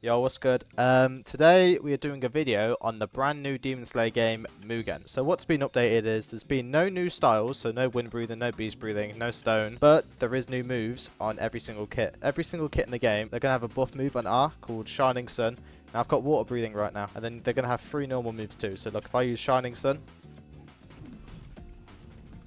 Yo, what's good? Today we are doing a video on the brand new Demon Slayer game, Mugen. So what's been updated is there's been no new styles, so no wind breathing, no beast breathing, no stone, but there is new moves on every single kit. Every single kit in the game, they're going to have a buff move on R called Shining Sun. Now I've got water breathing right now, and then they're going to have 3 normal moves too. So look, if I use Shining Sun,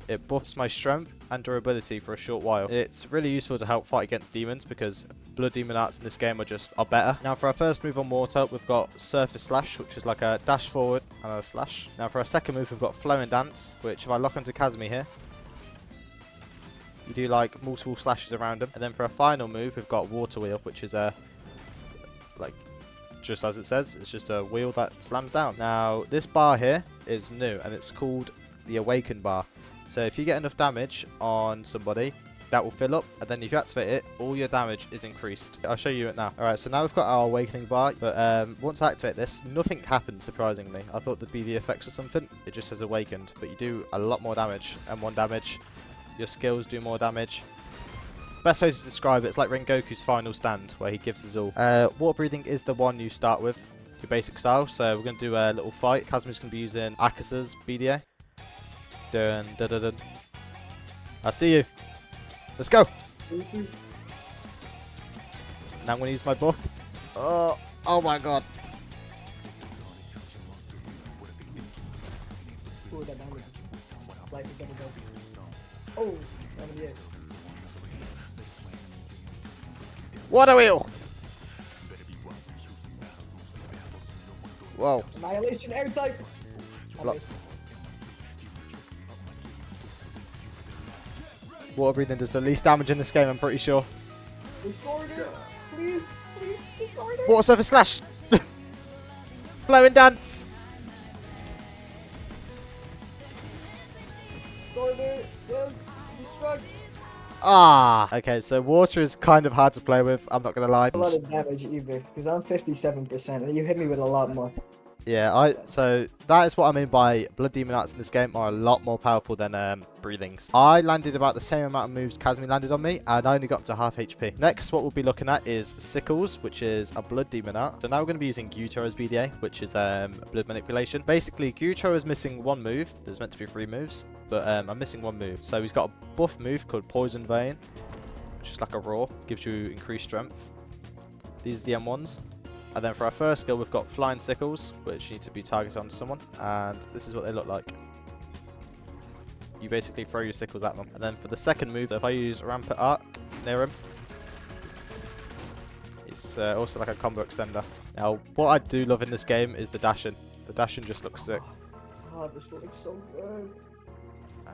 it buffs my strength and durability for a short while. It's really useful to help fight against demons because blood demon arts in this game are better. Now for our first move on water, we've got Surface Slash, which is like a dash forward and a slash. Now for our second move, we've got Flowing Dance, which if I lock onto Kazumi here, you do like multiple slashes around him. And then for our final move, we've got Water Wheel, which is like just as it says, it's just a wheel that slams down. Now this bar here is new and it's called the Awaken bar. So if you get enough damage on somebody, that will fill up, and then if you activate it, all your damage is increased. I'll show you it now. Alright, so now we've got our Awakening bar, but once I activate this, nothing happens, surprisingly. I thought there'd be the effects or something. It just says Awakened, but you do a lot more damage, and 1 damage. Your skills do more damage. Best way to describe it, it's like Rengoku's final stand, where he gives his all. Water Breathing is the one you start with, your basic style, so we're going to do a little fight. Kazumi's going to be using Akasa's BDA. Dun, dun, dun, dun. I see you. Let's go. Now I'm going to use my buff. Oh my god. Ooh, that damage. Slightly double dose. Oh, 78. Water Wheel. Whoa. Annihilation air type. Water Breathing does the least damage in this game, I'm pretty sure. Disorder, please, disorder. Water Surface Slash. Flowing Dance. Disorder, yes, destruct. Ah. Okay, so water is kind of hard to play with, I'm not going to lie. A lot of damage either, because I'm 57%, and you hit me with a lot more. Yeah, so that is what I mean by blood demon arts in this game are a lot more powerful than breathings. I landed about the same amount of moves Kazumi landed on me, and I only got up to half HP. Next, what we'll be looking at is Sickles, which is a blood demon art. So now we're going to be using Gyuto's BDA, which is blood manipulation. Basically, Gyuto is missing 1 move. There's meant to be 3 moves, but I'm missing 1 move. So he's got a buff move called Poison Vein, which is like a raw, gives you increased strength. These are the M1s. And then for our first skill, we've got Flying Sickles, which need to be targeted on someone. And this is what they look like. You basically throw your sickles at them. And then for the second move, if I use Rampant Arc near him, it's also like a combo extender. Now, what I do love in this game is the dashing. The dashing just looks sick. Oh, this looks so good.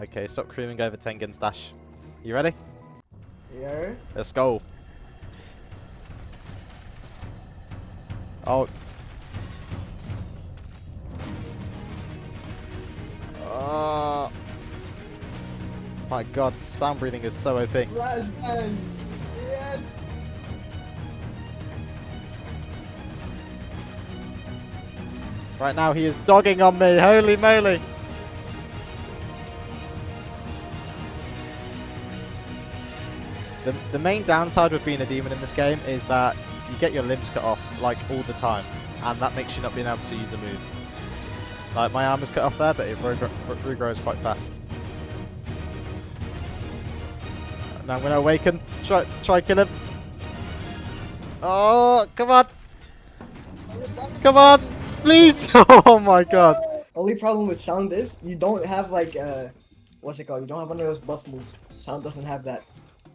Okay, stop creaming over Tengen's dash. You ready? Yeah. Let's go. Oh. Oh. My god, sound breathing is so OP. Flash bands. Yes. Right now he is dogging on me. Holy moly. The main downside with being a demon in this game is that you get your limbs cut off like all the time, and that makes you not being able to use a move. Like my arm is cut off there, but it regrows quite fast. Now I'm gonna awaken. Try kill him. Oh, come on! Come on, please! Oh my god! Only problem with sound is you don't have like what's it called? You don't have one of those buff moves. Sound doesn't have that.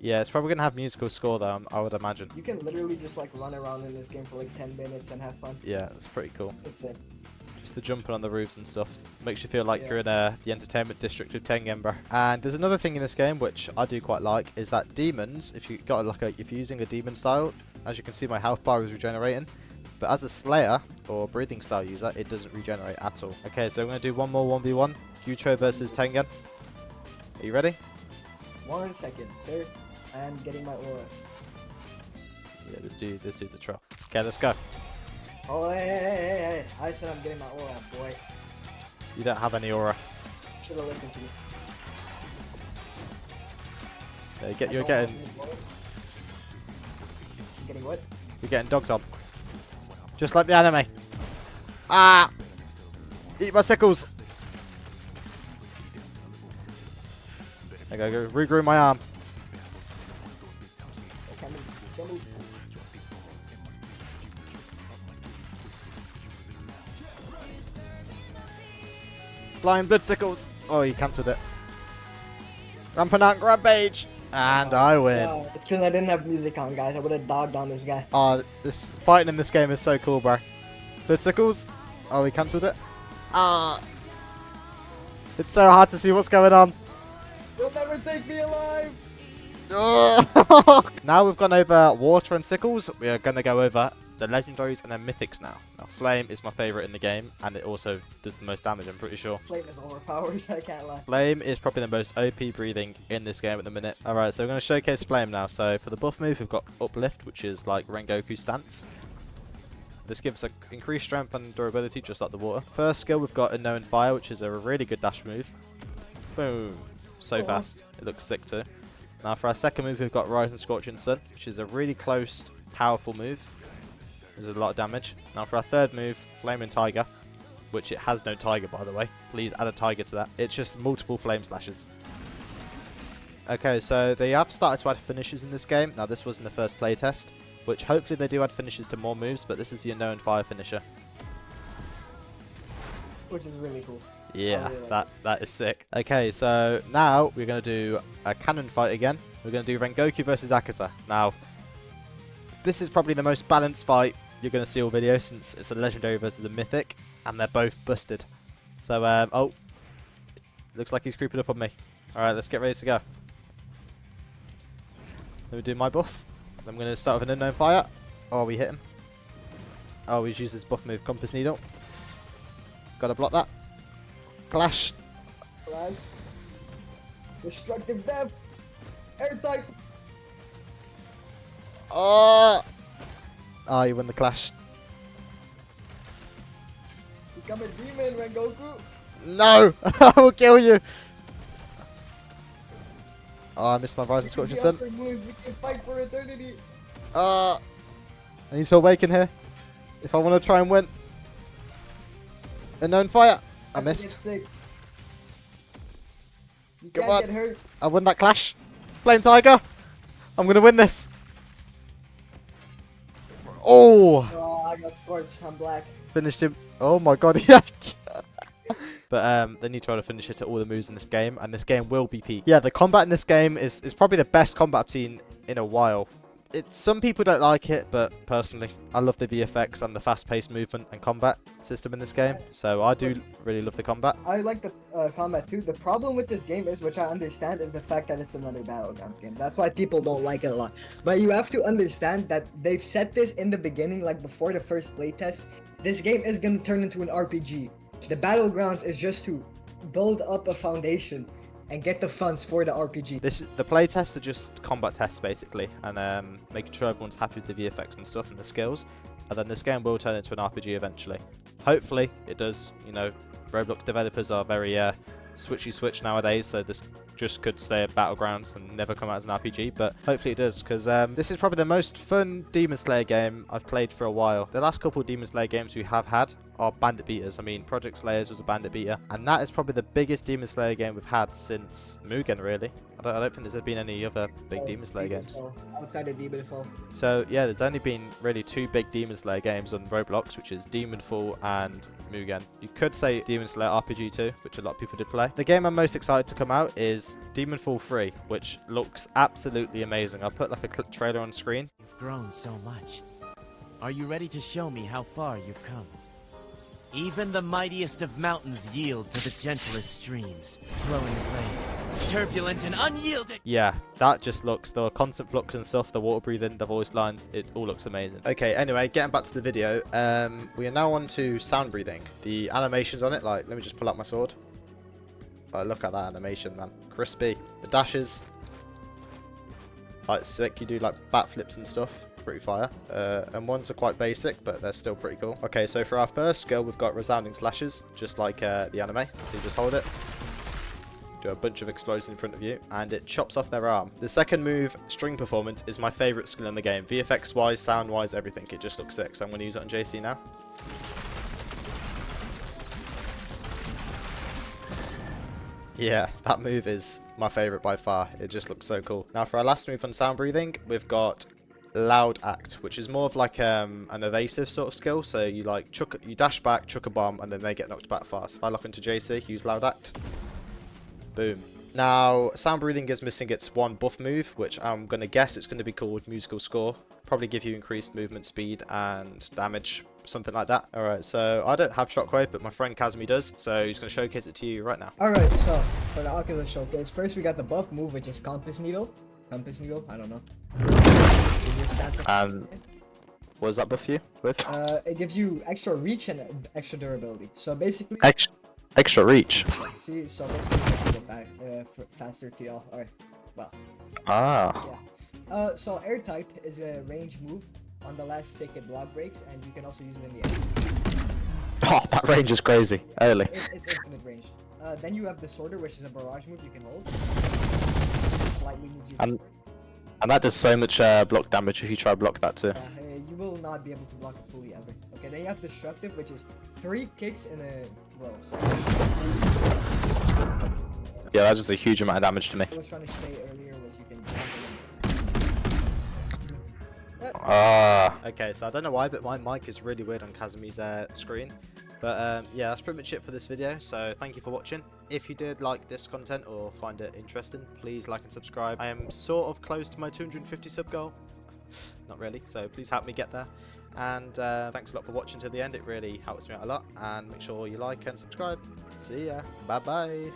Yeah, it's probably gonna have musical score though, I would imagine. You can literally just like run around in this game for like 10 minutes and have fun. Yeah, it's pretty cool. That's it. Just the jumping on the roofs and stuff makes you feel like you're in the entertainment district of Tengen, bro. And there's another thing in this game which I do quite like is that demons, if you're using a demon style, as you can see my health bar is regenerating, but as a Slayer or breathing style user, it doesn't regenerate at all. Okay, so we're gonna do one more 1v1, Gyuto versus Tengen. Are you ready? 1 second, sir. I'm getting my aura. Yeah, this dude's a troll. Okay, let's go. Oh, hey. I said I'm getting my aura, boy. You don't have any aura. Should have listened to me. You're getting Getting what? dogged on. Just like the anime. Ah! Eat my sickles. I gotta go regrew my arm. Can't move. Can't move. Flying blood sickles. Oh, he cancelled it. Rampant Rampage. And I win. It's because I didn't have music on, guys. I would have dogged on this guy. Oh, this fighting in this game is so cool, bro. Blood sickles. Oh, he cancelled it. Ah. It's so hard to see what's going on. You'll never take me alive. Now we've gone over water and sickles, we are going to go over the legendaries and then mythics now. Now, flame is my favourite in the game, and it also does the most damage, I'm pretty sure. Flame is overpowered, I can't lie. Flame is probably the most OP breathing in this game at the minute. Alright, so we're going to showcase flame now. So for the buff move, we've got uplift, which is like Rengoku stance. This gives us increased strength and durability, just like the water. First skill, we've got unknown fire, which is a really good dash move. Boom. So fast. It looks sick too. Now for our second move, we've got Rise and Scorching Sun, which is a really close, powerful move. There's a lot of damage. Now for our third move, Flaming Tiger, which it has no tiger, by the way. Please add a tiger to that. It's just multiple flame slashes. Okay, so they have started to add finishes in this game. Now this was in the first playtest, which hopefully they do add finishes to more moves, but this is the unknown fire finisher. Which is really cool. Yeah, really like that is sick. Okay, so now we're going to do a cannon fight again. We're going to do Rengoku versus Akaza. Now, this is probably the most balanced fight you're going to see all video, since it's a legendary versus a mythic, and they're both busted. So, oh, looks like he's creeping up on me. Alright, let's get ready to go. Let me do my buff. I'm going to start with an unknown fire. Oh, we hit him. Oh, he's used his buff move, Compass Needle. Gotta block that. Clash. Flash. Destructive Death. Airtight. Oh! Oh, you win the clash. Become a demon, Rengoku. No! I will kill you! Oh, I missed my Rise and Scorching Sun. We can fight for eternity. I need to awaken here if I want to try and win. Unknown fire. I missed. Sick. You Come can't on. get hurt. I won that clash. Flame Tiger. I'm going to win this. Oh! Oh, I got scorched. I'm black. Finished him. Oh my god. Yeah. But they need to try to finish it at all the moves in this game, and this game will be peak. Yeah, the combat in this game is probably the best combat I've seen in a while. Some people don't like it, but personally, I love the VFX and the fast-paced movement and combat system in this game. So I do really love the combat. I like the combat too. The problem with this game is, which I understand, is the fact that it's another Battlegrounds game. That's why people don't like it a lot. But you have to understand that they've set this in the beginning, like before the first playtest. This game is going to turn into an RPG. The Battlegrounds is just to build up a foundation and get the funds for the RPG. The playtests are just combat tests basically, and making sure everyone's happy with the VFX and stuff and the skills. And then this game will turn into an RPG eventually. Hopefully it does. You know, Roblox developers are very switch nowadays, so this just could stay at Battlegrounds and never come out as an RPG, but hopefully it does, because this is probably the most fun Demon Slayer game I've played for a while. The last couple of Demon Slayer games we have had are bandit beaters. I mean, Project Slayers was a bandit beater, and that is probably the biggest Demon Slayer game we've had since Mugen, really. I don't think there's been any other big Demon Slayer games. Outside of Demon Fall. So yeah, there's only been really two big Demon Slayer games on Roblox, which is Demon Fall and Mugen. You could say Demon Slayer RPG 2, which a lot of people did play. The game I'm most excited to come out is Demon Fall 3, which looks absolutely amazing. I'll put like a trailer on screen. You've grown so much. Are you ready to show me how far you've come? Even the mightiest of mountains yield to the gentlest streams. Flowing blade, turbulent and unyielding. Yeah, that just looks, the constant flux and stuff, the water breathing, the voice lines, it all looks amazing. Okay, anyway, getting back to the video, we are now on to sound breathing. The animations on it, like, let me just pull out my sword. Oh, look at that animation, man. Crispy. The dashes, like, sick. You do, like, bat flips and stuff. Pretty fire. And ones are quite basic, but they're still pretty cool. Okay, so for our first skill, we've got resounding slashes, just like the anime. So you just hold it. do a bunch of explosions in front of you, and it chops off their arm. The second move, String Performance, is my favourite skill in the game. VFX wise, sound wise, everything. It just looks sick. So I'm going to use it on JC now. Yeah, that move is my favourite by far. It just looks so cool. Now for our last move on sound breathing, we've got Loud Act, which is more of like an evasive sort of skill. So you like you dash back, chuck a bomb, and then they get knocked back fast. If I lock into JC, use Loud Act. Boom. Now, sound breathing is missing its one buff move, which I'm going to guess it's going to be called Musical Score. Probably give you increased movement speed and damage, something like that. Alright, so I don't have Shockwave, but my friend Kazumi does, so he's going to showcase it to you right now. Alright, so for the Oculus Showcase, first we got the buff move, which is Compass Needle. Compass Needle, I don't know. What does that buff you with? It gives you extra reach and extra durability. So basically... Extra reach. See, so basically it makes you get back faster to y'all. Alright, well. Ah. Yeah. So Air Type is a range move. On the last stick it block breaks, and you can also use it in the air. Oh, that range is crazy. Early. It's infinite range. Then you have the Sorter, which is a barrage move you can hold. Slightly moves you forward. And that does so much block damage if you try to block that too. Yeah, you will not be able to block it fully ever. Okay, then you have Destructive, which is 3 kicks in a row. So yeah, that does a huge amount of damage to me. I was trying to say earlier was you can Okay, so I don't know why, but my mic is really weird on Kazumi's screen. But yeah, that's pretty much it for this video. So thank you for watching. If you did like this content or find it interesting, please like and subscribe. I am sort of close to my 250 sub goal. Not really, so please help me get there. And thanks a lot for watching to the end. It really helps me out a lot. And make sure you like and subscribe. See ya. Bye bye.